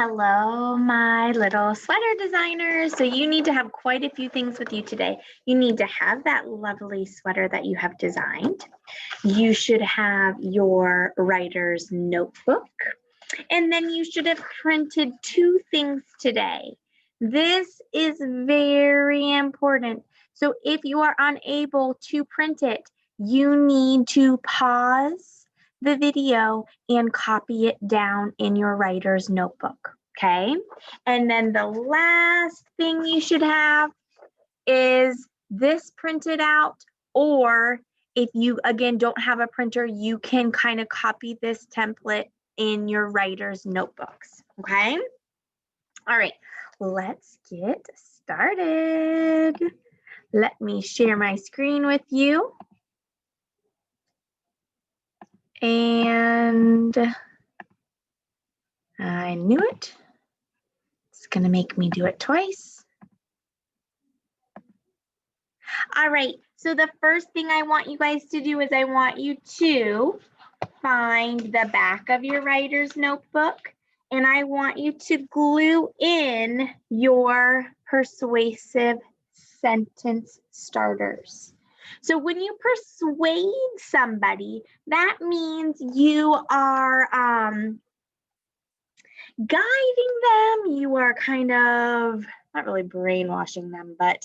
Hello, my little sweater designers. So you need to have quite a few things with you today. You need to have that lovely sweater that you have designed. You should have your writer's notebook. And then you should have printed two things today. This is very important. So if you are unable to print it, you need to pause the video and copy it down in your writer's notebook, okay? And then the last thing you should have is this printed out, or if you, again, don't have a printer, you can kind of copy this template in your writer's notebooks, okay? All right, let's get started. Let me share my screen with you. And I knew it. It's going to make me do it twice. All right, so the first thing I want you guys to do is I want you to find the back of your writer's notebook, and I want you to glue in your persuasive sentence starters. So when you persuade somebody, that means you are guiding them. You are kind of, not really brainwashing them, but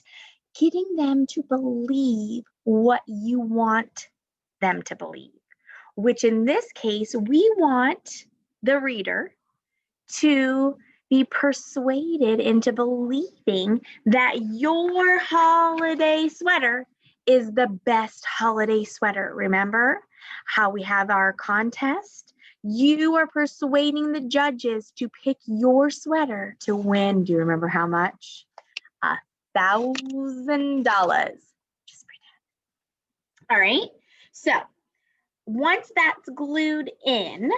getting them to believe what you want them to believe, which in this case, we want the reader to be persuaded into believing that your holiday sweater is the best holiday sweater. Remember how we have our contest? You are persuading the judges to pick your sweater to win. Do you remember how much? $1,000. Just pretend. All right. So once that's glued in,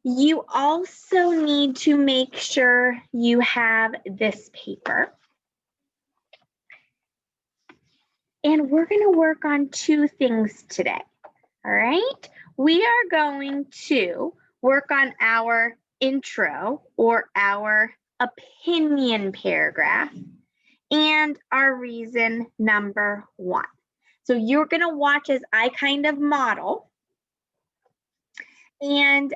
you also need to make sure you have this paper. And we're going to work on two things today. All right. We are going to work on our intro or our opinion paragraph and our reason number one. So you're going to watch as I kind of model. And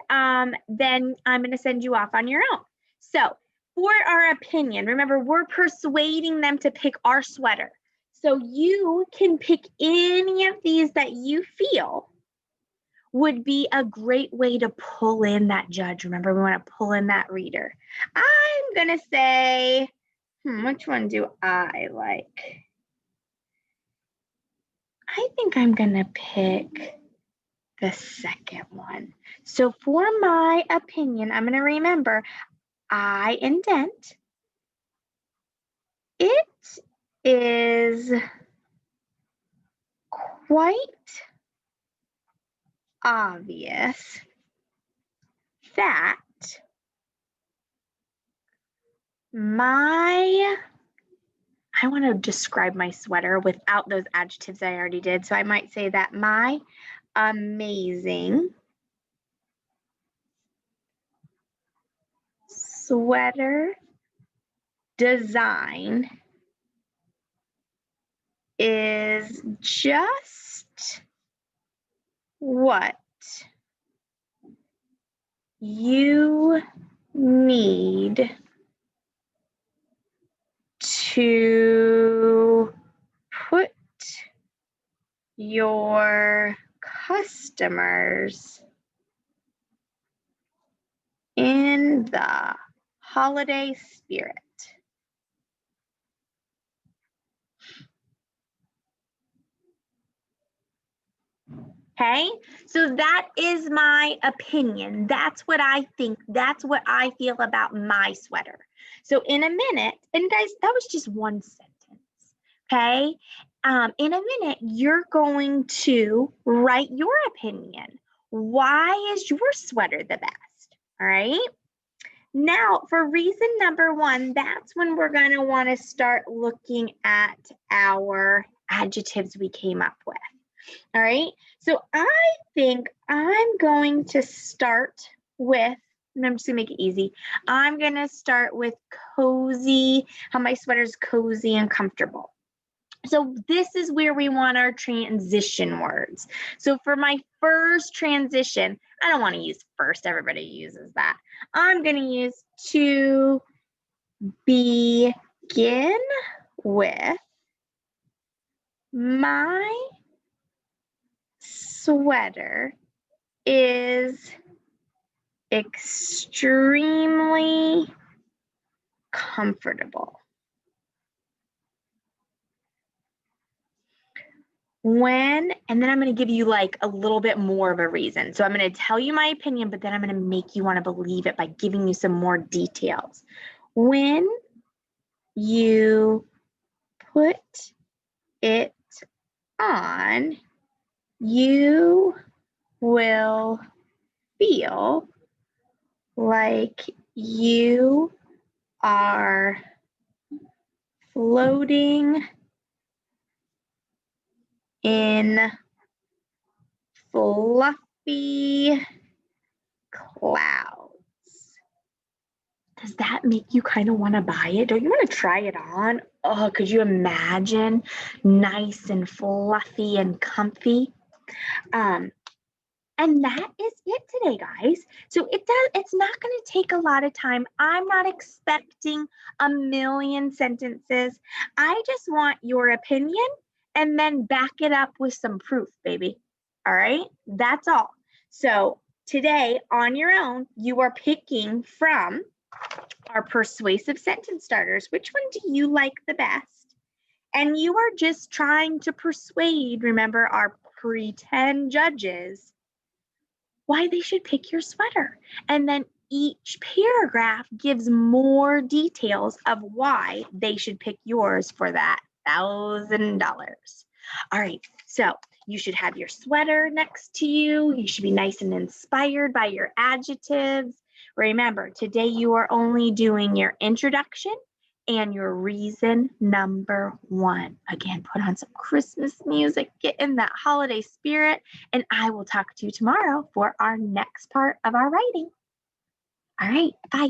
then I'm going to send you off on your own. So for our opinion, remember, we're persuading them to pick our sweater. So you can pick any of these that you feel would be a great way to pull in that judge. Remember, we want to pull in that reader. I'm going to say, which one do I like? I think I'm going to pick the second one. So for my opinion, I'm going to remember I indent. It is quite obvious that I want to describe my sweater without those adjectives I already did. So I might say that my amazing sweater design is just what you need to put your customers in the holiday spirit. Okay, so that is my opinion. That's what I think. That's what I feel about my sweater. So in a minute, and guys, that was just one sentence, okay? In a minute, you're going to write your opinion. Why is your sweater the best? All right. Now, for reason number one, that's when we're going to want to start looking at our adjectives we came up with. All right, so I think I'm going to start with and I'm just gonna make it easy. I'm gonna start with cozy, how my sweater's cozy and comfortable. So this is where we want our transition words. So for my first transition, I don't want to use first, everybody uses that. I'm going to use to begin with. My sweater is extremely comfortable. And then I'm going to give you like a little bit more of a reason. So I'm going to tell you my opinion, but then I'm going to make you want to believe it by giving you some more details. When you put it on, you will feel like you are floating in fluffy clouds. Does that make you kind of want to buy it? Don't you want to try it on? Oh, could you imagine? Nice and fluffy and comfy. And that is it today, guys. So it's not going to take a lot of time. I'm not expecting a million sentences. I just want your opinion and then back it up with some proof, baby. All right? That's all. So today on your own, you are picking from our persuasive sentence starters. Which one do you like the best? And you are just trying to persuade, remember, our pretend judges why they should pick your sweater. And then each paragraph gives more details of why they should pick yours for that $1,000. All right, so you should have your sweater next to you. You should be nice and inspired by your adjectives. Remember, today you are only doing your introduction and your reason number 1. Again, put on some Christmas music, get in that holiday spirit, and I will talk to you tomorrow for our next part of our writing. All right, bye.